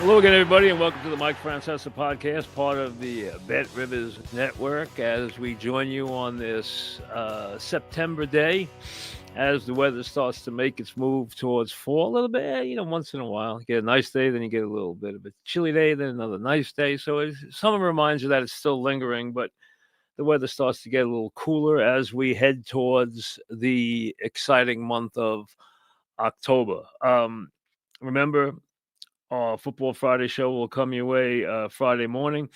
Hello again, everybody, and welcome to the Mike Francesa podcast, part of the Bet Rivers Network, as we join you on this September day as the weather starts to make its move towards fall a little bit. Once in a while, you get a nice day, then you get a little bit of a chilly day, then another nice day. So some reminds you that it's still lingering, but the weather starts to get a little cooler as we head towards the exciting month of October. Remember, our Football Friday show will come your way Friday morning.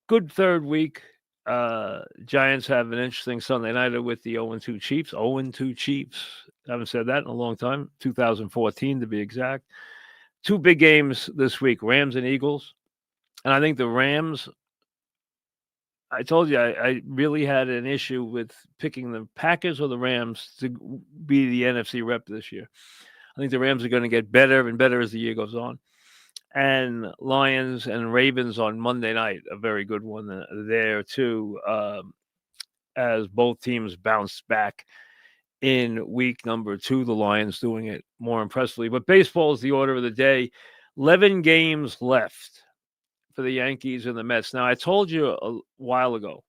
Good third week. Giants have an interesting Sunday nighter with the 0-2 Chiefs. 0-2 Chiefs. I haven't said that in a long time. 2014 to be exact. Two big games this week, Rams and Eagles. And I think the Rams, I told you, I really had an issue with picking the Packers or the Rams to be the NFC rep this year. I think the Rams are going to get better and better as the year goes on. And Lions and Ravens on Monday night, a very good one there too, as both teams bounced back in week number 2. The Lions doing it more impressively. But baseball is the order of the day. 11 games left for the Yankees and the Mets. Now, I told you a while ago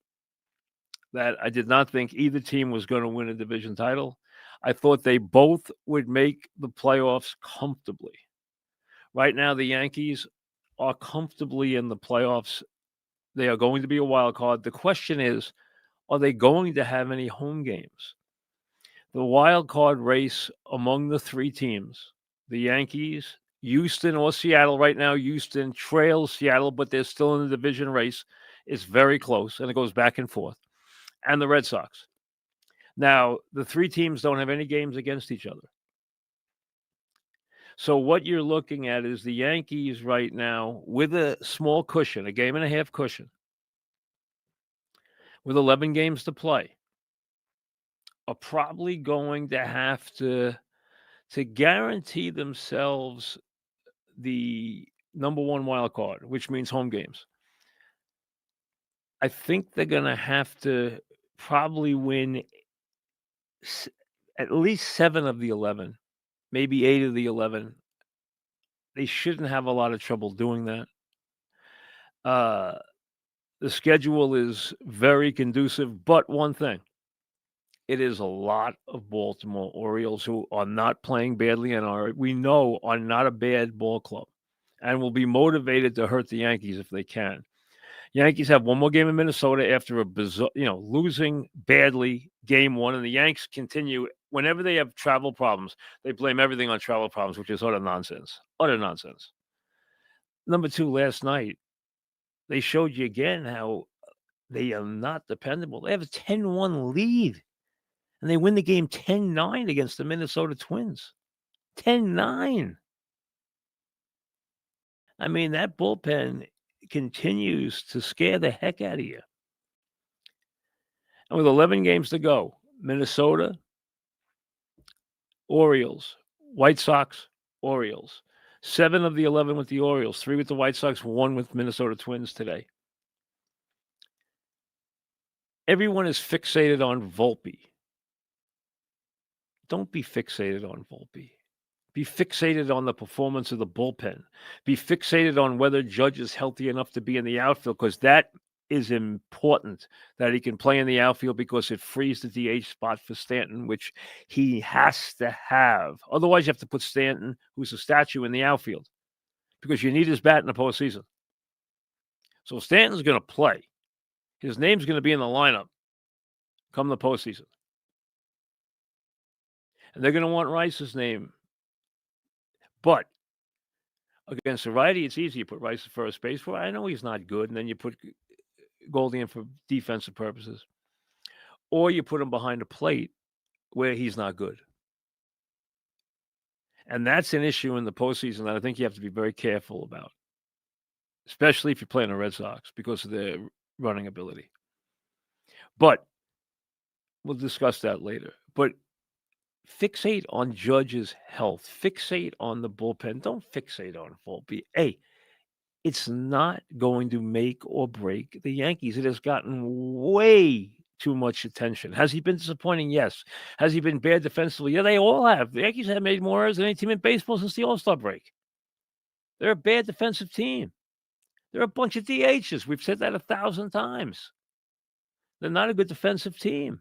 that I did not think either team was going to win a division title. I thought they both would make the playoffs comfortably. Right now, the Yankees are comfortably in the playoffs. They are going to be a wild card. The question is, are they going to have any home games? The wild card race among the three teams, the Yankees, Houston, or Seattle. Right now, Houston trails Seattle, but they're still in the division race. It's very close, and it goes back and forth. And the Red Sox. Now, the three teams don't have any games against each other. So what you're looking at is the Yankees right now with a small cushion, a game and a half cushion, with 11 games to play, are probably going to have to guarantee themselves the number one wild card, which means home games. I think they're going to have to probably win at least 7 of the 11, maybe 8 of the 11. They shouldn't have a lot of trouble doing that. The schedule is very conducive, but one thing, it is a lot of Baltimore Orioles who are not playing badly and we know are not a bad ball club and will be motivated to hurt the Yankees if they can. Yankees have one more game in Minnesota after a bizarre, losing badly game 1, and the Yanks continue. Whenever they have travel problems, they blame everything on travel problems, which is utter nonsense. Utter nonsense. Number 2, last night, they showed you again how they are not dependable. They have a 10-1 lead, and they win the game 10-9 against the Minnesota Twins. 10-9. I mean, that bullpen continues to scare the heck out of you. And with 11 games to go, Minnesota, Orioles, White Sox, Orioles. 7 of the 11 with the Orioles, 3 with the White Sox, 1 with Minnesota Twins today. Everyone is fixated on Volpe. Don't be fixated on Volpe. Be fixated on the performance of the bullpen. Be fixated on whether Judge is healthy enough to be in the outfield, because that is important, that he can play in the outfield, because it frees the DH spot for Stanton, which he has to have. Otherwise, you have to put Stanton, who's a statue, in the outfield, because you need his bat in the postseason. So Stanton's going to play. His name's going to be in the lineup come the postseason. And they're going to want Rice's name. But against a righty, it's easy. You put Rice at first base. Well, I know he's not good, and then you put Goldie in for defensive purposes. Or you put him behind a plate where he's not good. And that's an issue in the postseason that I think you have to be very careful about, especially if you're playing the Red Sox, because of their running ability. But we'll discuss that later. But fixate on Judge's health. Fixate on the bullpen. Don't fixate on Volpe. Hey, it's not going to make or break the Yankees. It has gotten way too much attention. Has he been disappointing? Yes. Has he been bad defensively? Yeah, they all have. The Yankees have made more errors than any team in baseball since the All-Star break. They're a bad defensive team. They're a bunch of DHs. We've said that 1,000 times. They're not a good defensive team.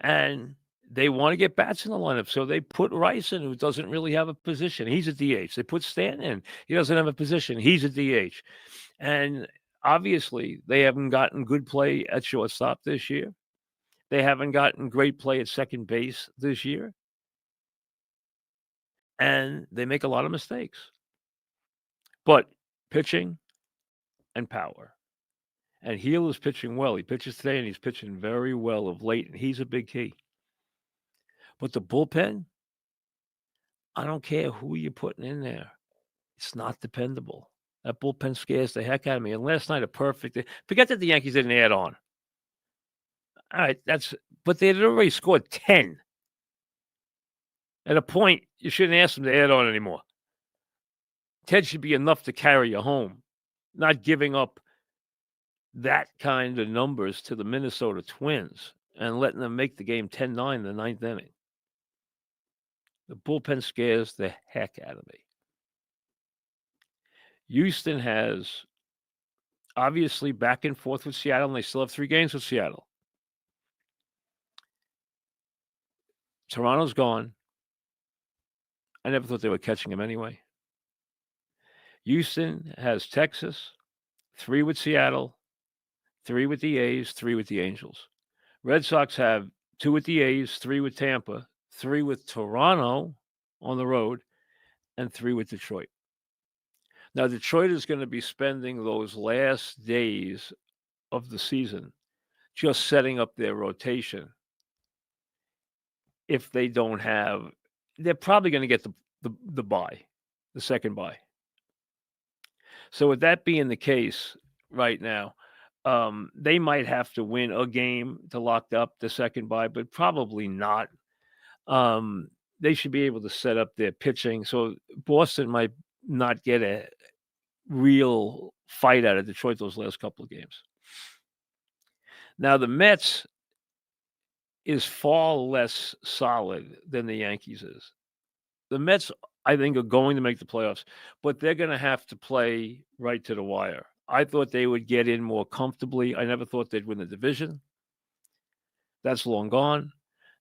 And they want to get bats in the lineup, so they put Rice in, who doesn't really have a position. He's a DH. They put Stanton in. He doesn't have a position. He's a DH. And obviously, they haven't gotten good play at shortstop this year. They haven't gotten great play at second base this year. And they make a lot of mistakes. But pitching and power. And Heel is pitching well. He pitches today, and he's pitching very well of late, and he's a big key. But the bullpen, I don't care who you're putting in there. It's not dependable. That bullpen scares the heck out of me. And last night, forget that the Yankees didn't add on. All right, but they had already scored 10. At a point, you shouldn't ask them to add on anymore. 10 should be enough to carry you home, not giving up that kind of numbers to the Minnesota Twins and letting them make the game 10-9 in the ninth inning. The bullpen scares the heck out of me. Houston has obviously back and forth with Seattle, and they still have 3 games with Seattle. Toronto's gone. I never thought they were catching him anyway. Houston has Texas, 3 with Seattle, 3 with the A's, 3 with the Angels. Red Sox have 2 with the A's, 3 with Tampa, 3 with Toronto on the road, and 3 with Detroit. Now, Detroit is going to be spending those last days of the season just setting up their rotation. If they don't have, they're probably going to get the bye, the second bye. So with that being the case right now, they might have to win a game to lock up the second bye, but probably not. They should be able to set up their pitching. So Boston might not get a real fight out of Detroit those last couple of games. Now, the Mets is far less solid than the Yankees is. The Mets, I think, are going to make the playoffs, but they're going to have to play right to the wire. I thought they would get in more comfortably. I never thought they'd win the division. That's long gone.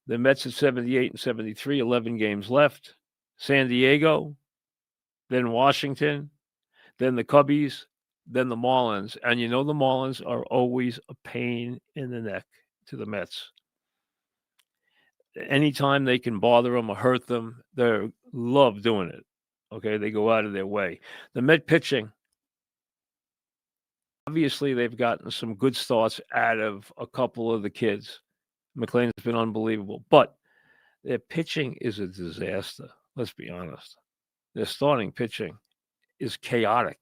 The Mets at 78 and 73, 11 games left. San Diego, then Washington, then the Cubbies, then the Marlins. And you know the Marlins are always a pain in the neck to the Mets. Anytime they can bother them or hurt them, they love doing it. Okay, they go out of their way. The Met pitching, obviously they've gotten some good starts out of a couple of the kids. McLean's been unbelievable, but their pitching is a disaster. Let's be honest. Their starting pitching is chaotic.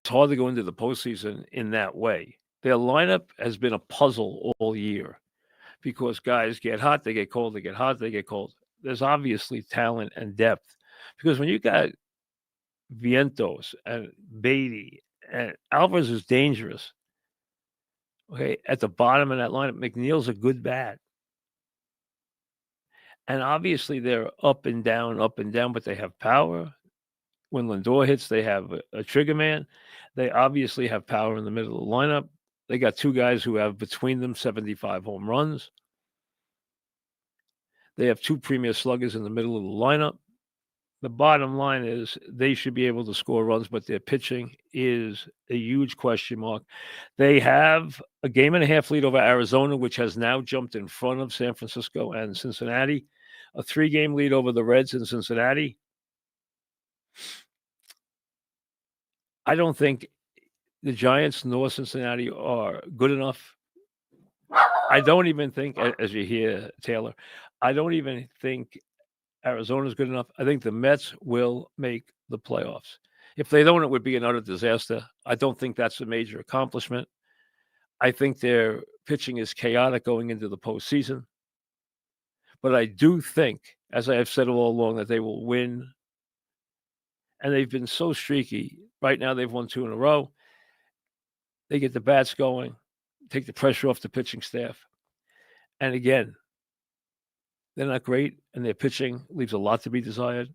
It's hard to go into the postseason in that way. Their lineup has been a puzzle all year because guys get hot, they get cold, they get hot, they get cold. There's obviously talent and depth because when you got Vientos and Beatty and Alvarez is dangerous. Okay, at the bottom of that lineup, McNeil's a good bat. And obviously they're up and down, but they have power. When Lindor hits, they have a trigger man. They obviously have power in the middle of the lineup. They got 2 guys who have between them 75 home runs. They have 2 premier sluggers in the middle of the lineup. The bottom line is they should be able to score runs, but their pitching is a huge question mark. They have a 1.5 lead over Arizona, which has now jumped in front of San Francisco and Cincinnati. A 3-game lead over the Reds in Cincinnati. I don't think the Giants nor Cincinnati are good enough. I don't even think, as you hear, Taylor, I don't even think Arizona's good enough. I think the Mets will make the playoffs. If they don't, it would be another disaster. I don't think that's a major accomplishment. I think their pitching is chaotic going into the postseason. But I do think, as I have said all along, that they will win. And they've been so streaky. Right now, they've won 2 in a row. They get the bats going, take the pressure off the pitching staff. And again, They're not great, and their pitching leaves a lot to be desired.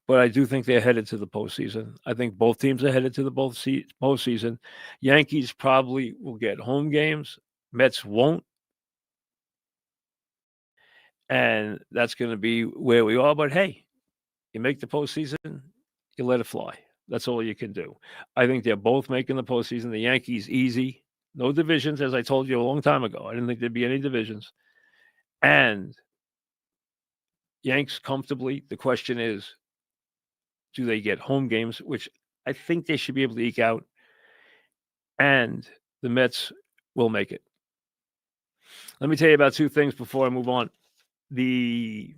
But I do think they're headed to the postseason. I think both teams are headed to the postseason. Yankees probably will get home games. Mets won't. And that's going to be where we are. But hey, you make the postseason, you let it fly. That's all you can do. I think they're both making the postseason. The Yankees easy, no divisions, as I told you a long time ago. I didn't think there'd be any divisions. And Yanks comfortably. The question is, do they get home games, which I think they should be able to eke out, and the Mets will make it. Let me tell you about two things before I move on. The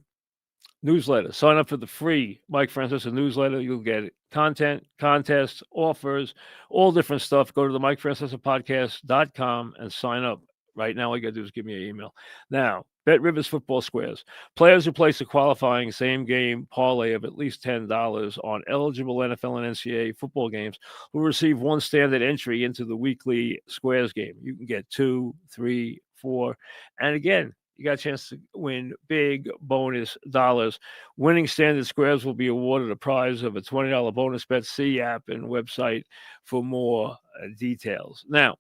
newsletter. Sign up for the free Mike Francesa newsletter. You'll get content, contests, offers, all different stuff. Go to the MikeFrancesa'Podcast.com and sign up. Right now, all you got to do is give me an email. Now, Bet Rivers Football Squares. Players who place a qualifying same-game parlay of at least $10 on eligible NFL and NCAA football games will receive one standard entry into the weekly Squares game. You can get 2, 3, 4, and again, you got a chance to win big bonus dollars. Winning standard squares will be awarded a prize of a $20 bonus bet. See app and website for more details. Now,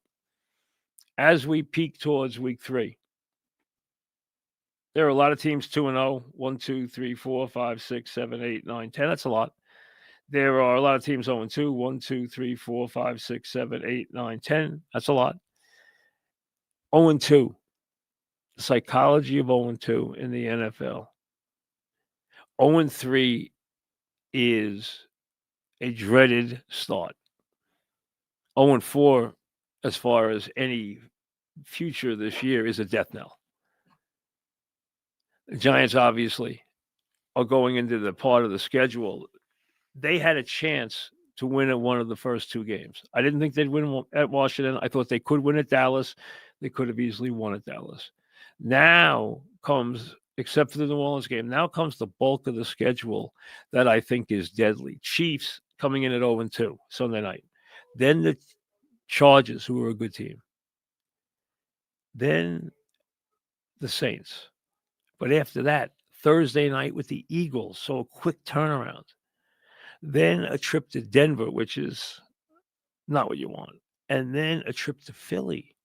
as we peak towards week 3, there are a lot of teams 2-0, 1, 2, 3, 4, 5, 6, 7, 8, 9, 10. That's a lot. There are a lot of teams 0-2, 1, 2, 3, 4, 5, 6, 7, 8, 9, 10. That's a lot. 0-2. The psychology of 0-2 in the NFL. 0-3 is a dreaded start. 0-4, as far as any future this year, is a death knell. The Giants, obviously, are going into the part of the schedule. They had a chance to win at one of the first 2 games. I didn't think they'd win at Washington. I thought they could win at Dallas. They could have easily won at Dallas. Now comes, except for the New Orleans game, now comes the bulk of the schedule that I think is deadly. Chiefs coming in at 0-2 Sunday night. Then the Chargers, who are a good team. Then the Saints. But after that, Thursday night with the Eagles. So a quick turnaround. Then a trip to Denver, which is not what you want. And then a trip to Philly.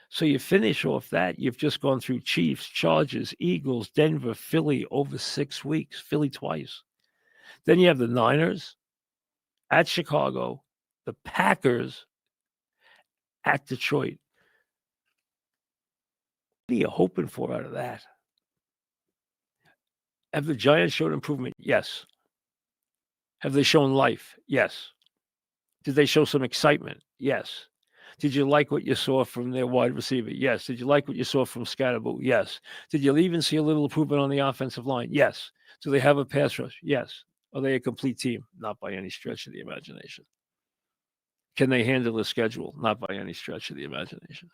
So you finish off that. You've just gone through Chiefs, Chargers, Eagles, Denver, Philly over 6 weeks. Philly twice. Then you have the Niners at Chicago, the Packers at Detroit. What are you hoping for out of that? Have the Giants shown improvement? Yes. Have they shown life? Yes. Did they show some excitement? Yes. Did you like what you saw from their wide receiver? Yes. Did you like what you saw from Scatterboo? Yes. Did you even see a little improvement on the offensive line? Yes. Do they have a pass rush? Yes. Are they a complete team? Not by any stretch of the imagination. Can they handle the schedule? Not by any stretch of the imagination.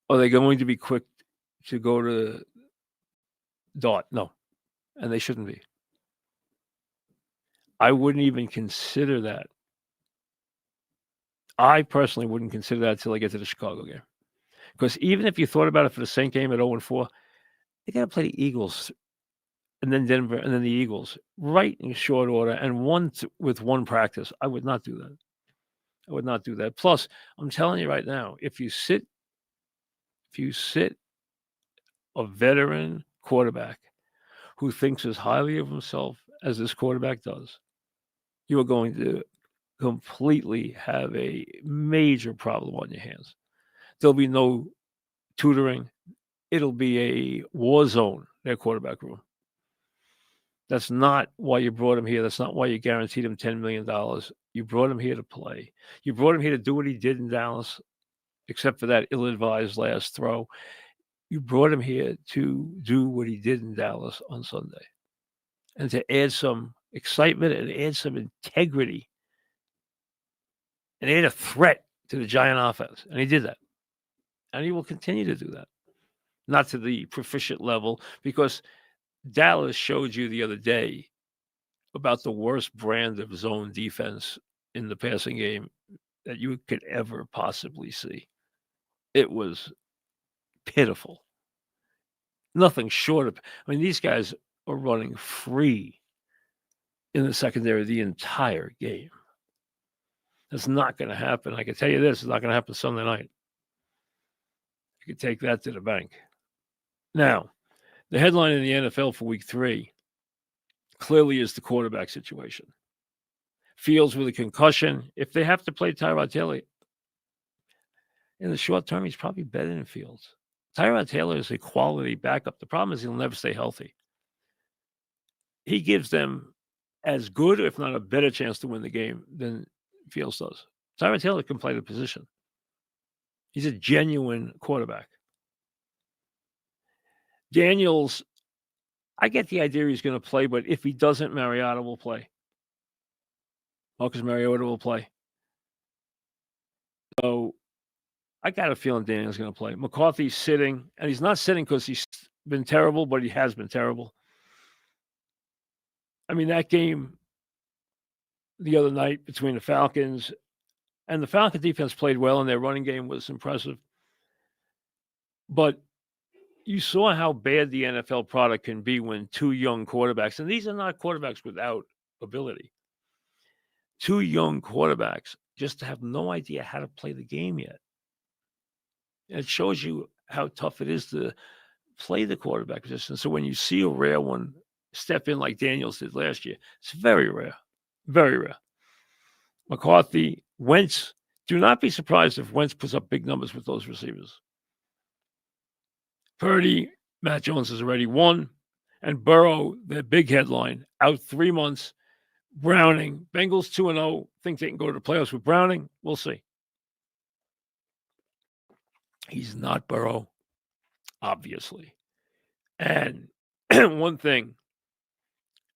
Are they going to be quick to go to Dart? No. And they shouldn't be. I wouldn't even consider that. I personally wouldn't consider that until I get to the Chicago game. Because even if you thought about it for the Saint game at 0-4, they got to play the Eagles and then Denver and then the Eagles right in short order and with one practice. I would not do that. I would not do that. Plus, I'm telling you right now, if you sit a veteran quarterback who thinks as highly of himself as this quarterback does, you are going to completely have a major problem on your hands. There'll be no tutoring. It'll be a war zone, their quarterback room. That's not why you brought him here. That's not why you guaranteed him $10 million. You brought him here to play. You brought him here to do what he did in Dallas, except for that ill-advised last throw. You brought him here to do what he did in Dallas on Sunday and to add some excitement and add some integrity and add a threat to the Giant offense. And he did that. And he will continue to do that. Not to the proficient level, because Dallas showed you the other day about the worst brand of zone defense in the passing game that you could ever possibly see. it was pitiful. Nothing short of, I mean, these guys are running free in the secondary the entire game. That's not going to happen. I can tell you this, it's not going to happen Sunday night. You can take that to the bank. Now, the headline in the NFL for week 3 clearly is the quarterback situation. Fields with a concussion. If they have to play Tyrod Taylor, in the short term, he's probably better than Fields. Tyrod Taylor is a quality backup. The problem is he'll never stay healthy. He gives them as good, if not a better chance to win the game than Fields does. Tyrod Taylor can play the position. He's a genuine quarterback. Daniels, I get the idea he's going to play, but if he doesn't, Mariota will play. Marcus Mariota will play. So I got a feeling Daniels going to play. McCarthy's sitting, and he's not sitting because he's been terrible, but he has been terrible. I mean, that game the other night between the Falcons and the Falcon defense played well, and their running game was impressive. But you saw how bad the NFL product can be when two young quarterbacks, and these are not quarterbacks without ability, two young quarterbacks just have no idea how to play the game yet. And it shows you how tough it is to play the quarterback position. So when you see a rare one step in like Daniels did last year, it's very rare, very rare. McCarthy, Wentz, do not be surprised if Wentz puts up big numbers with those receivers. Purdy, Matt Jones has already won. And Burrow, the big headline, out 3 months. Browning, Bengals 2-0. Think they can go to the playoffs with Browning? We'll see. He's not Burrow, obviously. And one thing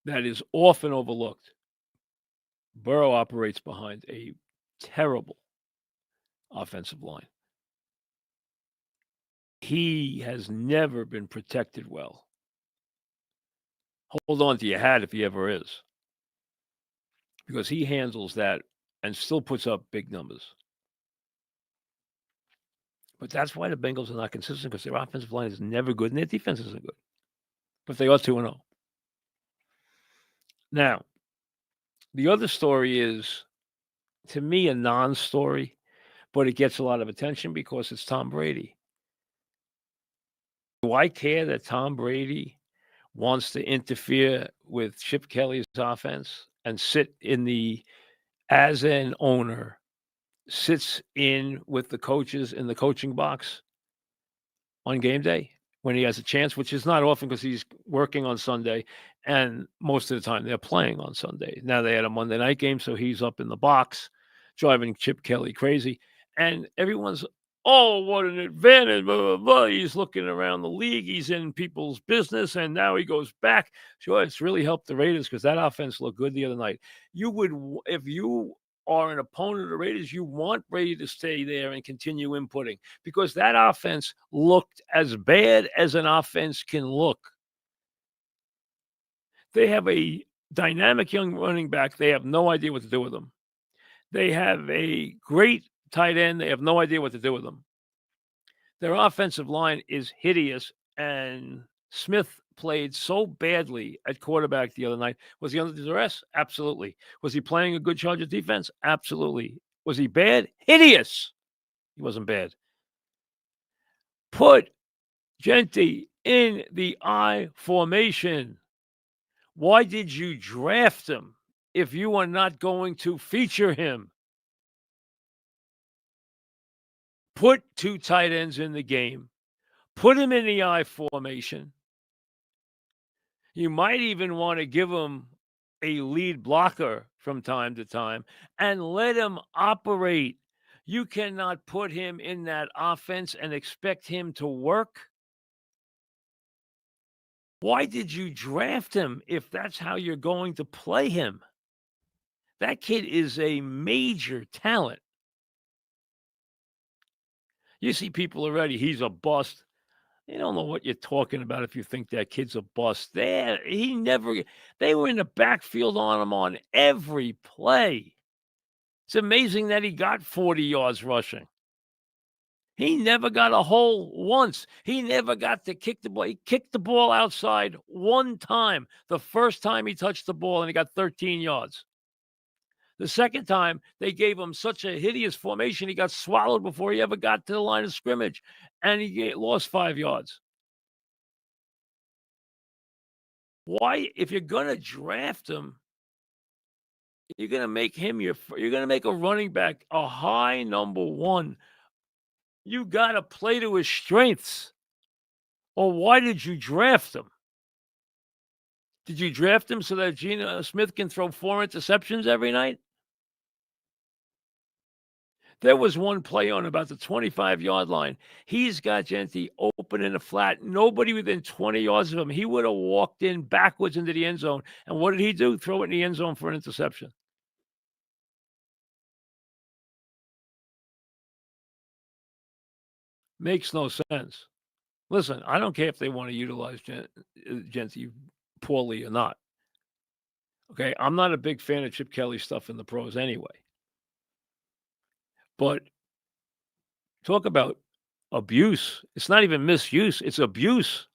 that is often overlooked, Burrow operates behind a terrible offensive line. He has never been protected well. Hold on to your hat if he ever is, because he handles that and still puts up big numbers. But that's why the Bengals are not consistent, because their offensive line is never good and their defense isn't good. But they are 2-0. Now, the other story is, to me, a non-story, but it gets a lot of attention because it's Tom Brady. Do I care that Tom Brady wants to interfere with Chip Kelly's offense and sit in the, as an owner, sits in with the coaches in the coaching box on game day when he has a chance, which is not often because he's working on Sunday, and most of the time they're playing on Sunday. Now they had a Monday night game, so he's up in the box driving Chip Kelly crazy, and everyone's, oh, what an advantage, blah, blah, blah. He's looking around the league. He's in people's business, and now he goes back. Sure, it's really helped the Raiders because that offense looked good the other night. You would, if you are an opponent of the Raiders, you want Brady to stay there and continue inputting, because that offense looked as bad as an offense can look. They have a dynamic young running back. They have no idea what to do with him. They have a great tight end. They have no idea what to do with them. Their offensive line is hideous, and Smith played so badly at quarterback the other night. Was he under duress? Absolutely. Was he playing a good Charger defense? Absolutely. Was he bad? Hideous. He wasn't bad. Put Gentry in the I formation. Why did you draft him if you are not going to feature him? Put two tight ends in the game. Put him in the I formation. You might even want to give him a lead blocker from time to time and let him operate. You cannot put him in that offense and expect him to work. Why did you draft him if that's how you're going to play him? That kid is a major talent. You see people already, he's a bust. You don't know what you're talking about if you think that kid's a bust. They were in the backfield on him on every play. It's amazing that he got 40 yards rushing. He never got a hole once. He never got to kick the ball. He kicked the ball outside one time, the first time he touched the ball, and he got 13 yards. The second time, they gave him such a hideous formation, he got swallowed before he ever got to the line of scrimmage, and he lost 5 yards. Why, if you're gonna draft him, you're gonna make him you're gonna make a running back a high number 1. You gotta play to his strengths, or why did you draft him? Did you draft him so that Geno Smith can throw 4 interceptions every night? There was one play on about the 25-yard line. He's got Gentry open in the flat. Nobody within 20 yards of him. He would have walked in backwards into the end zone. And what did he do? Throw it in the end zone for an interception. Makes no sense. Listen, I don't care if they want to utilize Gentry poorly or not. Okay, I'm not a big fan of Chip Kelly stuff in the pros anyway. But talk about abuse. It's not even misuse, it's abuse.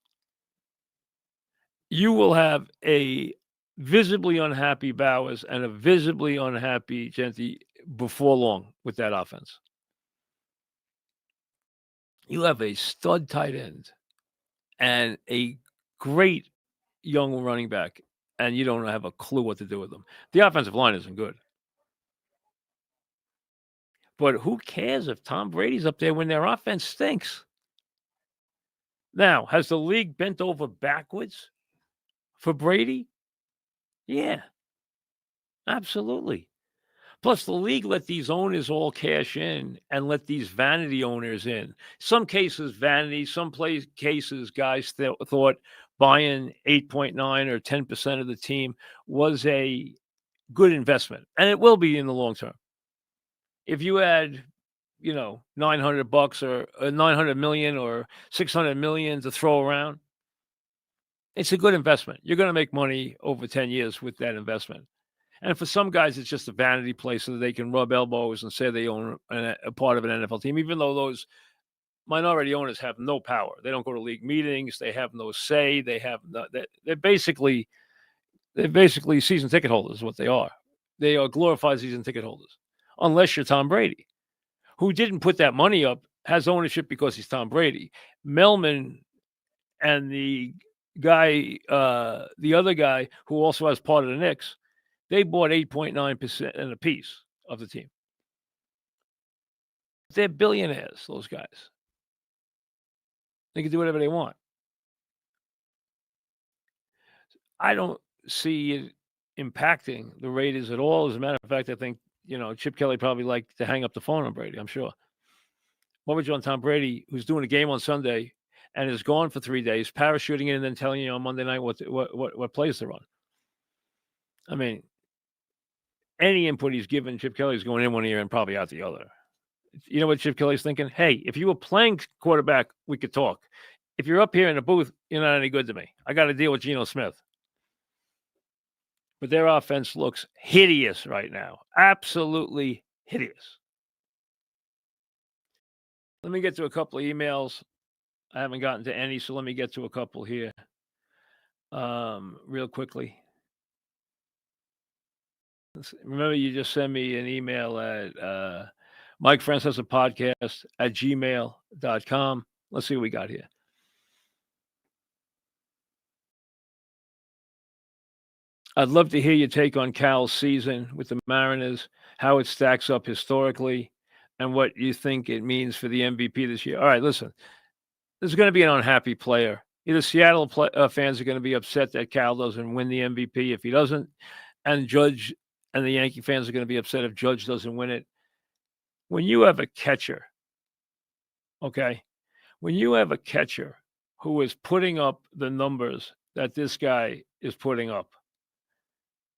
You will have a visibly unhappy Bowers and a visibly unhappy Gentry before long with that offense. You have a stud tight end and a great young running back, and you don't have a clue what to do with them. The offensive line isn't good. But who cares if Tom Brady's up there when their offense stinks? Now, has the league bent over backwards for Brady? Yeah, absolutely. Plus, the league let these owners all cash in and let these vanity owners in. Some cases, vanity. Some cases, guys thought buying 8.9 or 10% of the team was a good investment, and it will be in the long term. If you had, $900 or 900 million or 600 million to throw around, it's a good investment. You're going to make money over 10 years with that investment. And for some guys, it's just a vanity play so that they can rub elbows and say they own a part of an NFL team, even though those minority owners have no power. They don't go to league meetings. They have no say. They're basically season ticket holders is what they are. They are glorified season ticket holders, unless you're Tom Brady, who didn't put that money up, has ownership because he's Tom Brady. Melman and the other guy who also has part of the Knicks, they bought 8.9% in a piece of the team. They're billionaires, those guys. They can do whatever they want. I don't see it impacting the Raiders at all. As a matter of fact, I think, Chip Kelly probably liked to hang up the phone on Brady, I'm sure. What would you on Tom Brady, who's doing a game on Sunday and is gone for 3 days, parachuting in and then telling you on Monday night what plays to run? I mean, any input he's given, Chip Kelly's going in one ear and probably out the other. You know what Chip Kelly's thinking? Hey, if you were playing quarterback, we could talk. If you're up here in the booth, you're not any good to me. I got to deal with Geno Smith. But their offense looks hideous right now. Absolutely hideous. Let me get to a couple of emails. I haven't gotten to any, so let me get to a couple here real quickly. Remember, you just send me an email at Mike Francesa podcast at gmail.com. Let's see what we got here. I'd love to hear your take on Cal's season with the Mariners, how it stacks up historically, and what you think it means for the MVP this year. All right, listen, there's going to be an unhappy player. Either Seattle fans are going to be upset that Cal doesn't win the MVP if he doesn't, and Judge and the Yankee fans are going to be upset if Judge doesn't win it. When you have a catcher, okay, when you have a catcher who is putting up the numbers that this guy is putting up,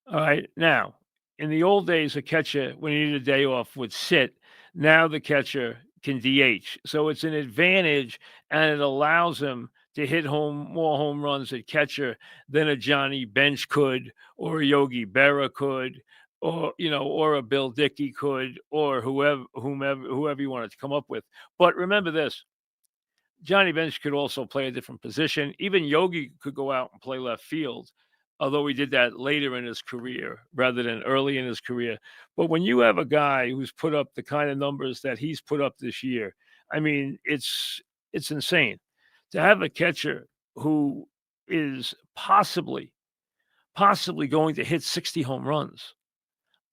all right, now, in the old days, a catcher, when he needed a day off, would sit. Now the catcher can DH. So it's an advantage, and it allows him to hit more home runs at catcher than a Johnny Bench could or a Yogi Berra could or or a Bill Dickey could, or whoever you wanted to come up with. But remember this: Johnny Bench could also play a different position. Even Yogi could go out and play left field, although he did that later in his career rather than early in his career. But when you have a guy who's put up the kind of numbers that he's put up this year, I mean, it's insane to have a catcher who is possibly going to hit 60 home runs.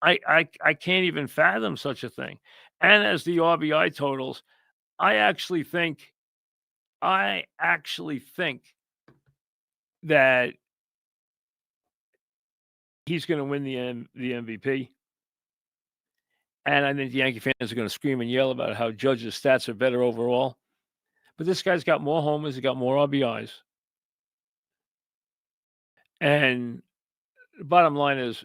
I can't even fathom such a thing. And as the RBI totals, I actually think I actually think that he's going to win the MVP, and I think the Yankee fans are going to scream and yell about how Judge's stats are better overall. But this guy's got more homers, he's got more RBIs, and the bottom line is,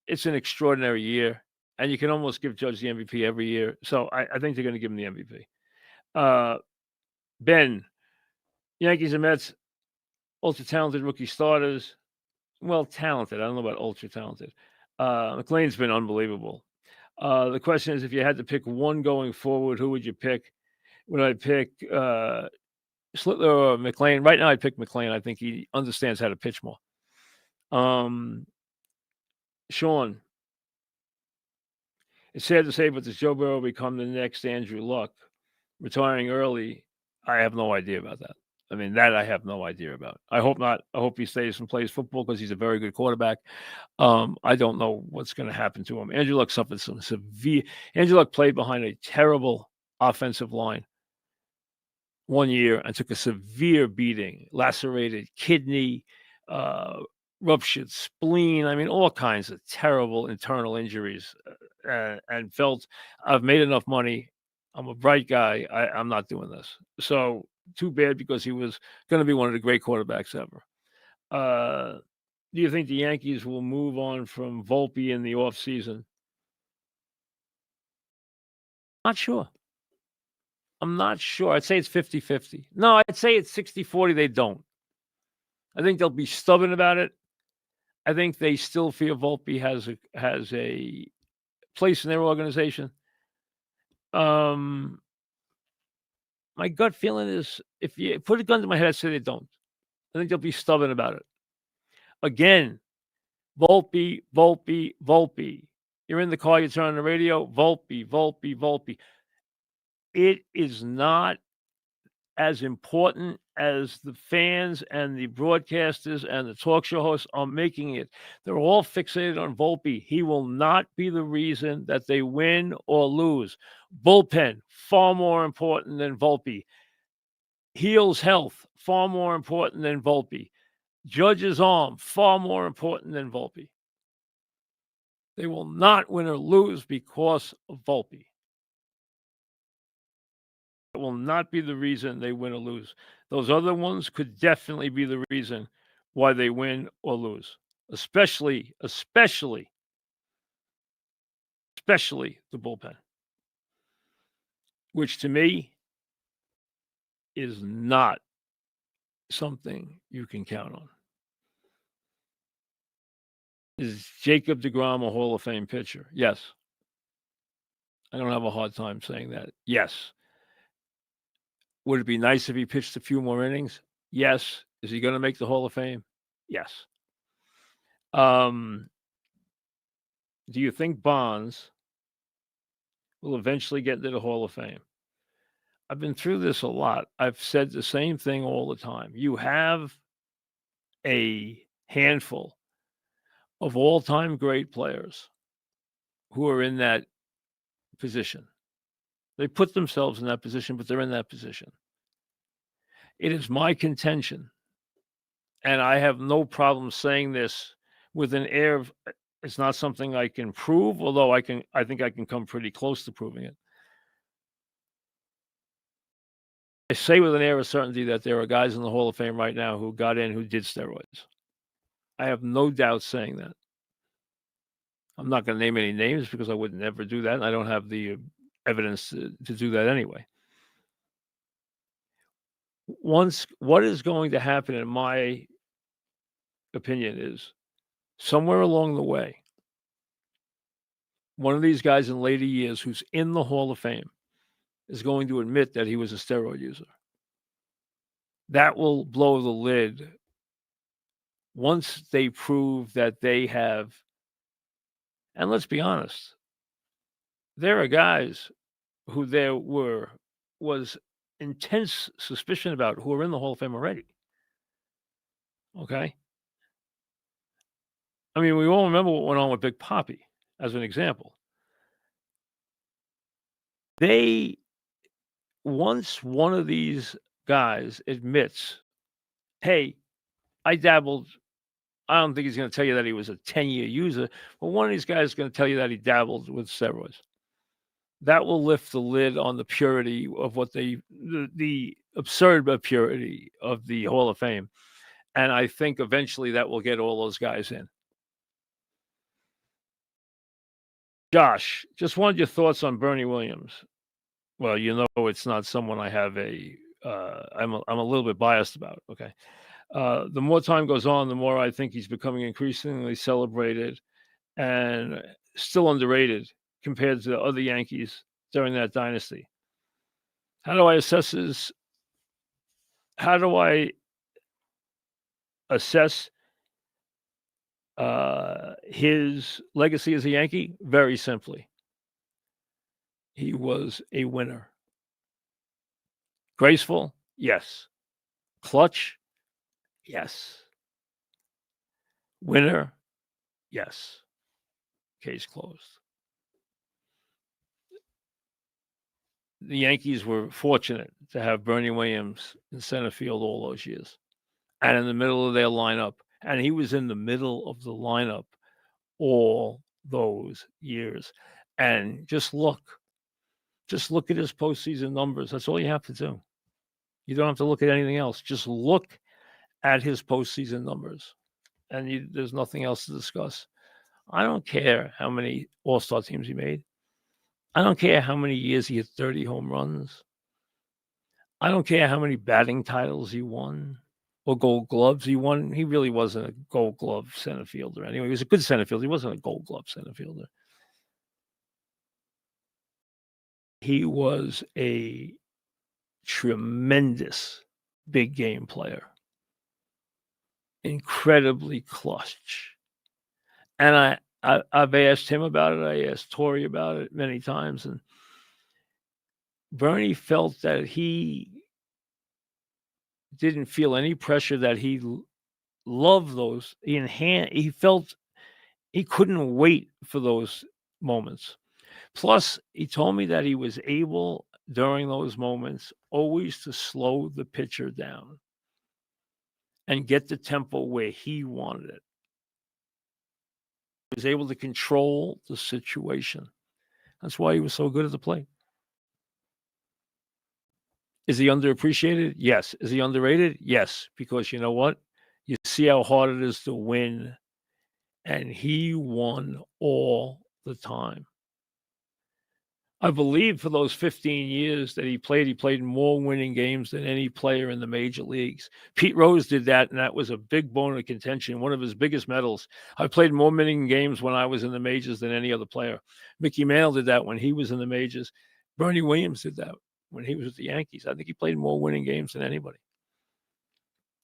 it's an extraordinary year, and you can almost give Judge the MVP every year. So I think they're going to give him the MVP. Ben, Yankees and Mets, ultra talented rookie starters. Well, talented. I don't know about ultra talented. McLean's been unbelievable. The question is, if you had to pick one going forward, who would you pick? Would I pick Slitler or McLean? Right now, I'd pick McLean. I think he understands how to pitch more. Sean, it's sad to say, but does Joe Burrow become the next Andrew Luck? Retiring early, I have no idea about that. I mean, that I have no idea about. I hope not. I hope he stays and plays football because he's a very good quarterback. I don't know what's going to happen to him. Andrew Luck suffered some severe. Andrew Luck played behind a terrible offensive line one year and took a severe beating, lacerated kidney, ruptured spleen. I mean, all kinds of terrible internal injuries, and felt, I've made enough money. I'm a bright guy. I'm not doing this. So too bad, because he was going to be one of the great quarterbacks ever. Do you think the Yankees will move on from Volpe in the offseason? Not sure. I'm not sure. I'd say it's 50-50. No, I'd say it's 60-40. They don't. I think they'll be stubborn about it. I think they still feel Volpe has a place in their organization. My gut feeling is, if you put a gun to my head, I'd say they don't. I think they'll be stubborn about it. Again, Volpe. You're in the car, you turn on the radio, Volpe. It is not as important as the fans and the broadcasters and the talk show hosts are making it. They're all fixated on Volpe. He will not be the reason that they win or lose. Bullpen, far more important than Volpe. Heal's health, far more important than Volpe. Judge's arm, far more important than Volpe. They will not win or lose because of Volpe. It will not be the reason they win or lose. Those other ones could definitely be the reason why they win or lose, especially the bullpen, which to me is not something you can count on. Is Jacob deGrom a Hall of Fame pitcher? Yes. I don't have a hard time saying that. Yes. Would it be nice if he pitched a few more innings? Yes. Is he going to make the Hall of Fame? Yes. Do you think Bonds will eventually get into the Hall of Fame? I've been through this a lot. I've said the same thing all the time. You have a handful of all-time great players who are in that position. They put themselves in that position, but they're in that position. It is my contention, and I have no problem saying this with an air of, it's not something I can prove, although I think I can come pretty close to proving it. I say with an air of certainty that there are guys in the Hall of Fame right now who got in who did steroids. I have no doubt saying that. I'm not going to name any names because I would never do that, and I don't have the evidence to do that anyway. What is going to happen, in my opinion, is somewhere along the way, one of these guys in later years who's in the Hall of Fame is going to admit that he was a steroid user. That will blow the lid once they prove that they have. And let's be honest, there are guys who there was intense suspicion about who are in the Hall of Fame already. Okay. I mean, we all remember what went on with Big Papi as an example. Once one of these guys admits, hey, I dabbled. I don't think he's going to tell you that he was a 10-year user, but one of these guys is going to tell you that he dabbled with steroids. That will lift the lid on the purity of what the absurd purity of the Hall of Fame. And I think eventually that will get all those guys in. Josh, just wanted your thoughts on Bernie Williams. Well, it's not someone I have I'm a little bit biased about. Okay. The more time goes on, the more I think he's becoming increasingly celebrated and still underrated compared to the other Yankees during that dynasty. How do I assess his legacy as a Yankee? Very simply. He was a winner. Graceful? Yes. Clutch? Yes. Winner? Yes. Case closed. The Yankees were fortunate to have Bernie Williams in center field all those years and in the middle of their lineup. And he was in the middle of the lineup all those years. And just look at his postseason numbers. That's all you have to do. You don't have to look at anything else. Just look at his postseason numbers. And there's nothing else to discuss. I don't care how many all-star teams he made. I don't care how many years he hit 30 home runs. I don't care how many batting titles he won or gold gloves he won. He really wasn't a gold glove center fielder. Anyway, he was a good center fielder. He wasn't a gold glove center fielder. He was a tremendous big game player. Incredibly clutch. And I've asked him about it. I asked Torrey about it many times. And Bernie felt that he didn't feel any pressure, that he loved those. He felt he couldn't wait for those moments. Plus, he told me that he was able during those moments always to slow the pitcher down and get the tempo where he wanted it. He was able to control the situation. That's why he was so good at the plate. Is he underappreciated? Yes. Is he underrated? Yes. Because you know what? You see how hard it is to win. And he won all the time. I believe for those 15 years that he played more winning games than any player in the major leagues. Pete Rose did that, and that was a big bone of contention, one of his biggest medals. I played more winning games when I was in the majors than any other player. Mickey Mantle did that when he was in the majors. Bernie Williams did that when he was with the Yankees. I think he played more winning games than anybody.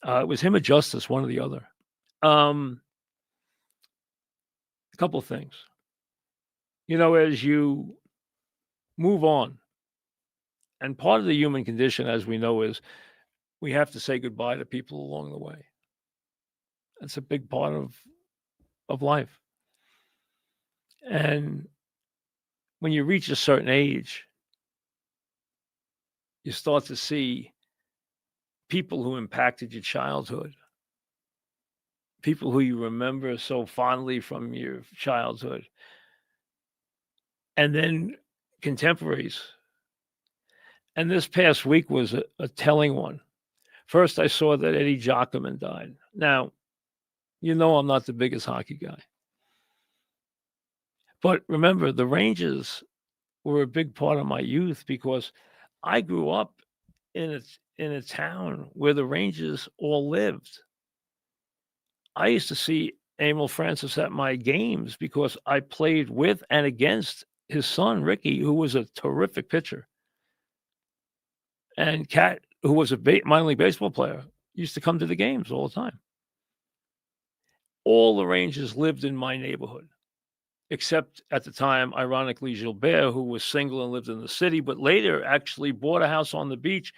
It was him or Justice, one or the other. A couple of things. As you move on, and part of the human condition, as we know, is we have to say goodbye to people along the way. That's a big part of life. And when you reach a certain age, you start to see people who impacted your childhood, people who you remember so fondly from your childhood, and then contemporaries. And this past week was a telling one. First, I saw that Eddie Giacomin died. Now, I'm not the biggest hockey guy. But remember, the Rangers were a big part of my youth because I grew up in a town where the Rangers all lived. I used to see Emil Francis at my games because I played with and against his son, Ricky, who was a terrific pitcher. And Cat, who was a minor league baseball player, used to come to the games all the time. All the Rangers lived in my neighborhood, except at the time, ironically, Gilbert, who was single and lived in the city, but later actually bought a house on the beach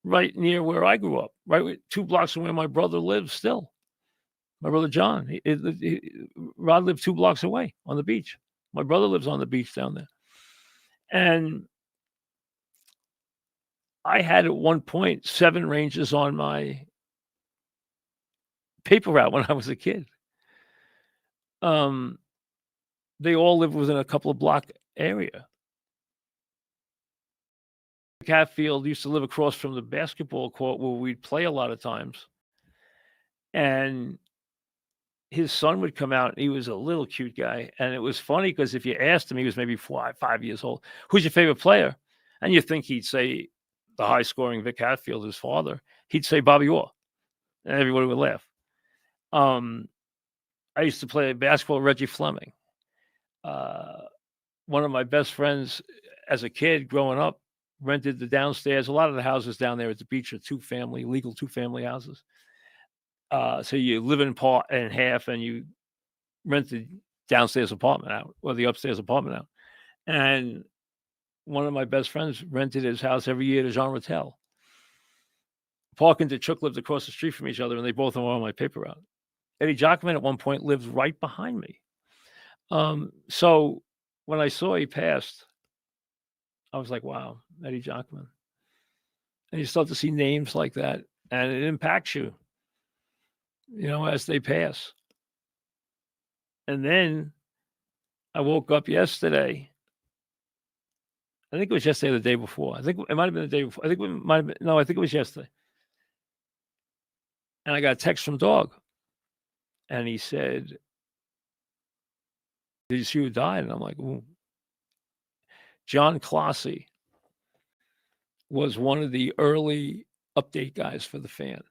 right near where I grew up, right 2 blocks from where my brother lives still. My brother John, Rod lived 2 blocks away on the beach. My brother lives on the beach down there. And I had at one point 7 Rangers on my paper route when I was a kid. They all lived within a couple of block area. Hatfield used to live across from the basketball court where we'd play a lot of times. And his son would come out, and he was a little cute guy. And it was funny because if you asked him, he was maybe 5 years old, who's your favorite player? And you think he'd say the high-scoring Vic Hatfield, his father. He'd say Bobby Orr, and everybody would laugh. I used to play basketball with Reggie Fleming. One of my best friends as a kid growing up rented the downstairs. A lot of the houses down there at the beach are legal 2-family houses. So you live in part and half, and you rent the downstairs apartment out or the upstairs apartment out. And one of my best friends rented his house every year to Jean Rattel. Park and Chuck lived across the street from each other, and they both were on my paper route. Eddie Giacomin at one point lived right behind me. So when I saw he passed, I was like, wow, Eddie Giacomin. And you start to see names like that, and it impacts you, as they pass. And then I woke up yesterday. I think it was yesterday or the day before. I think it might have been the day before. I think it was yesterday. And I got a text from Dog. And he said, did you see who died? And I'm like, ooh. John Clossy was one of the early update guys for the Fan.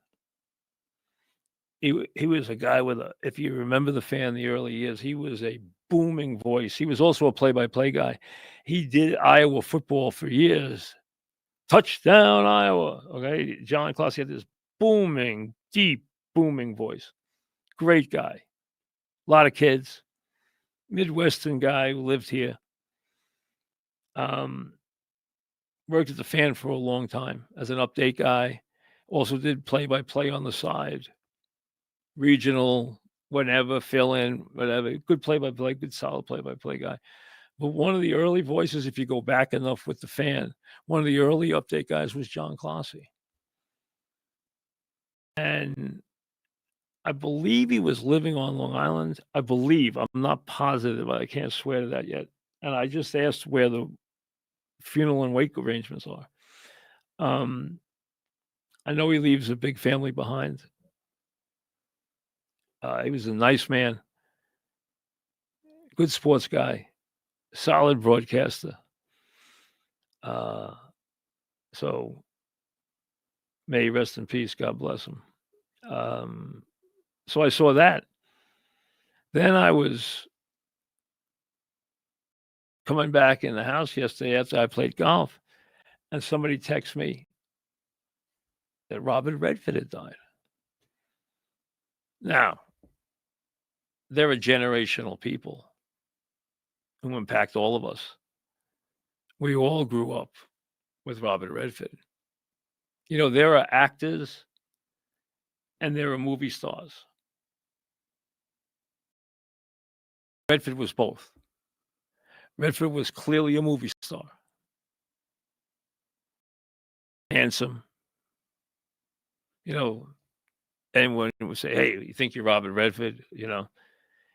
He was a guy if you remember the Fan in the early years, he was a booming voice. He was also a play-by-play guy. He did Iowa football for years. Touchdown, Iowa. Okay. John Clossy had this booming, deep, booming voice. Great guy. A lot of kids. Midwestern guy who lived here. Worked at the Fan for a long time as an update guy. Also did play-by-play on the side. Regional, whatever, fill in, whatever. Good play-by-play, good solid play-by-play guy. But one of the early voices, if you go back enough with the Fan, one of the early update guys was John Clossy. And I believe he was living on Long Island. I believe. I'm not positive. I can't swear to that yet. And I just asked where the funeral and wake arrangements are. I know he leaves a big family behind. He was a nice man. Good sports guy. Solid broadcaster. So may he rest in peace. God bless him. So I saw that. Then I was coming back in the house yesterday after I played golf, and somebody texted me that Robert Redford had died. Now, there are generational people who impact all of us. We all grew up with Robert Redford. There are actors and there are movie stars. Redford was both. Redford was clearly a movie star. Handsome. Anyone would say, hey, you think you're Robert Redford?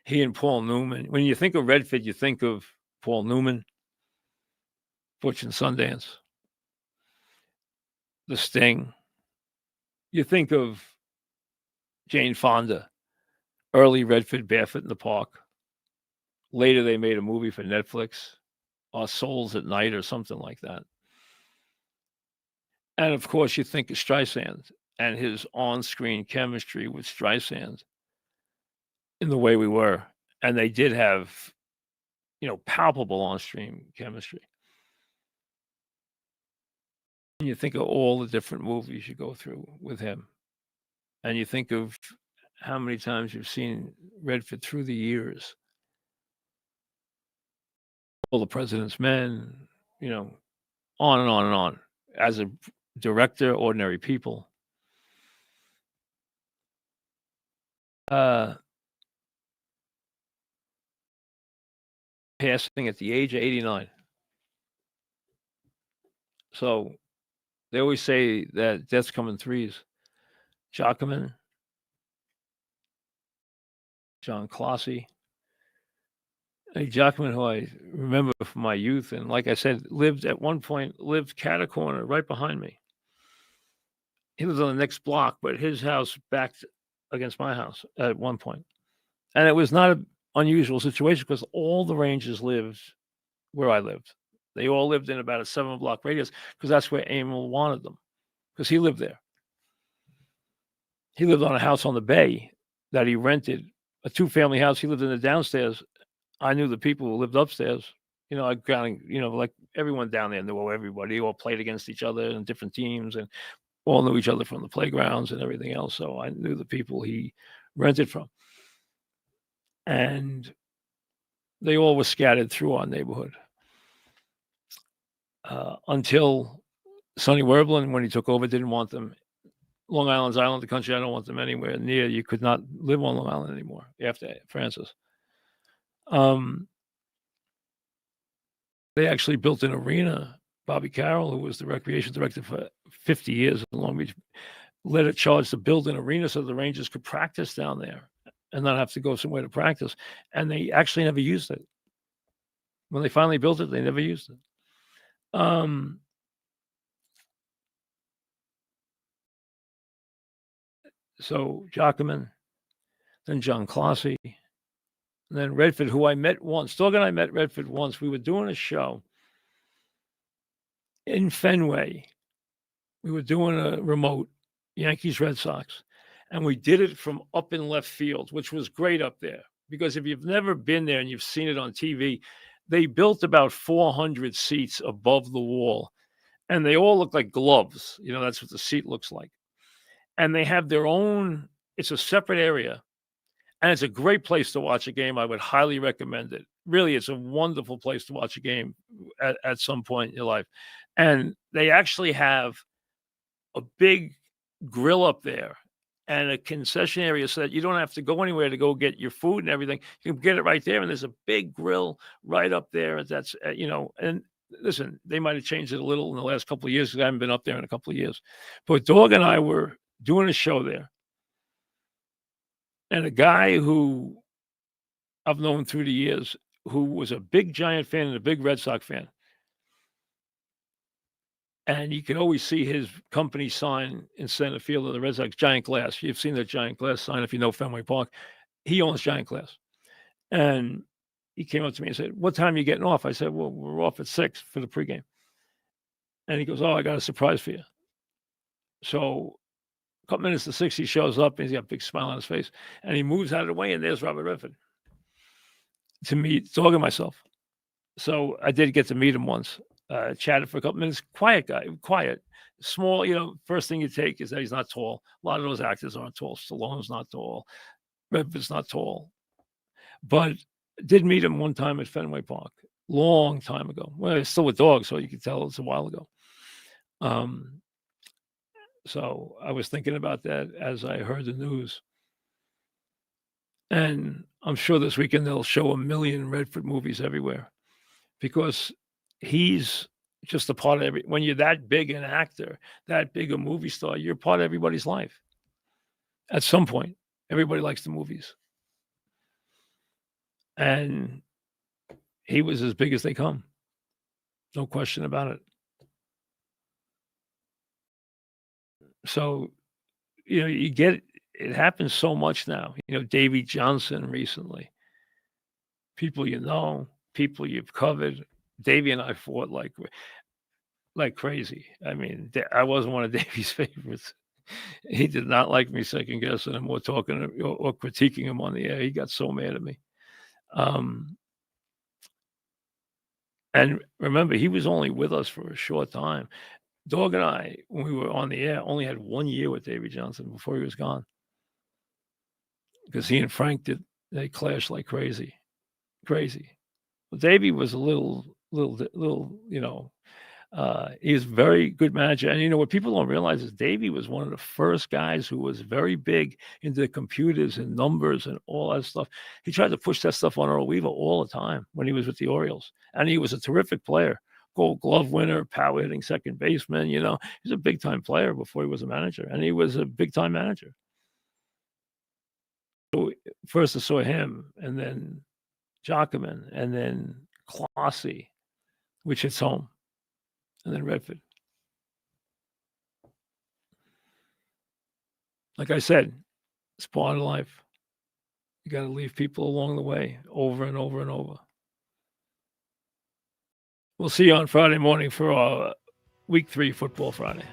He and Paul Newman. When you think of Redford, you think of Paul Newman, Butch and Sundance, The Sting. You think of Jane Fonda, early Redford, Barefoot in the Park. Later, they made a movie for Netflix, Our Souls at Night or something like that. And, of course, you think of Streisand and his on-screen chemistry with Streisand. in the way we were, and they did have, palpable on-stream chemistry. And you think of all the different movies you go through with him, and you think of how many times you've seen Redford through the years, All the President's Men, on and on and on. As a director, Ordinary People. Passing at the age of 89. So they always say that deaths come in threes. Giacomin, John Clossie. Giacomin, who I remember from my youth, and like I said, lived cat corner right behind me. He was on the next block, but his house backed against my house at one point. And it was not an unusual situation because all the Rangers lived where I lived. They all lived in about a 7-block radius because that's where Emil wanted them, because he lived there. He lived on a house on the bay that he rented, a 2-family house. He lived in the downstairs. I knew the people who lived upstairs. I kind of, like everyone down there knew everybody. All played against each other in different teams and all knew each other from the playgrounds and everything else. So I knew the people he rented from. And they all were scattered through our neighborhood. Until Sonny Werblin, when he took over, didn't want them. Long Island's island, the country, I don't want them anywhere near. You could not live on Long Island anymore after Francis. They actually built an arena. Bobby Carroll, who was the recreation director for 50 years in Long Beach, led a charge to build an arena so the Rangers could practice down there and not have to go somewhere to practice. And they actually never used it. When they finally built it, they never used it. So Giacomin, then John Clossie, and then Redford, who I met once. Doug and I met Redford once. We were doing a show in Fenway. We were doing a remote Yankees Red Sox, and we did it from up in left field, which was great up there. Because if you've never been there and you've seen it on TV, they built about 400 seats above the wall, and they all look like gloves. That's what the seat looks like. And they have their own, it's a separate area, and it's a great place to watch a game. I would highly recommend it. Really, it's a wonderful place to watch a game at some point in your life. And they actually have a big grill up there and a concession area so that you don't have to go anywhere to go get your food and everything. You can get it right there. And there's a big grill right up there. That's, and listen, they might have changed it a little in the last couple of years because I haven't been up there in a couple of years. But Dog and I were doing a show there. And a guy who I've known through the years, who was a big Giant fan and a big Red Sox fan. And you can always see his company sign in center field of the Red Sox, Giant Glass. You've seen the Giant Glass sign if you know Fenway Park. He owns Giant Glass. And he came up to me and said, "What time are you getting off?" I said, "Well, we're off at 6 for the pregame." And he goes, "Oh, I got a surprise for you." So a couple minutes to 6, he shows up, and he's got a big smile on his face. And he moves out of the way, and there's Robert Redford to meet Dog and myself. So I did get to meet him once. Chatted for a couple minutes. Quiet guy, quiet, small. First thing you take is that he's not tall. A lot of those actors aren't tall. Stallone's not tall. Redford's not tall. But did meet him one time at Fenway Park, long time ago. Well, it's still with Dog, so you can tell it's a while ago. So I was thinking about that as I heard the news. And I'm sure this weekend they'll show 1 million Redford movies everywhere because he's just a part of when you're that big an actor, that big a movie star, you're part of everybody's life. At some point, everybody likes the movies. And he was as big as they come. No question about it. So, you get it happens so much now. Davy Johnson recently. People people you've covered. Davy and I fought like crazy. I mean, I wasn't one of Davy's favorites. He did not like me second guessing him or talking or critiquing him on the air. He got so mad at me. And remember, he was only with us for a short time. Dog and I, when we were on the air, only had 1 year with Davy Johnson before he was gone. Because he and Frank they clashed like crazy. Well, Davy was a little, he was a very good manager. And what people don't realize is Davy was one of the first guys who was very big into the computers and numbers and all that stuff. He tried to push that stuff on Earl Weaver all the time when he was with the Orioles. And he was a terrific player. Gold Glove winner, power hitting second baseman, he's a big time player before he was a manager. And he was a big time manager. So first I saw him and then Giacomin and then Classy, which hits home. And then Redford. Like I said, it's part of life. You got to leave people along the way over and over and over. We'll see you on Friday morning for our Week 3 Football Friday.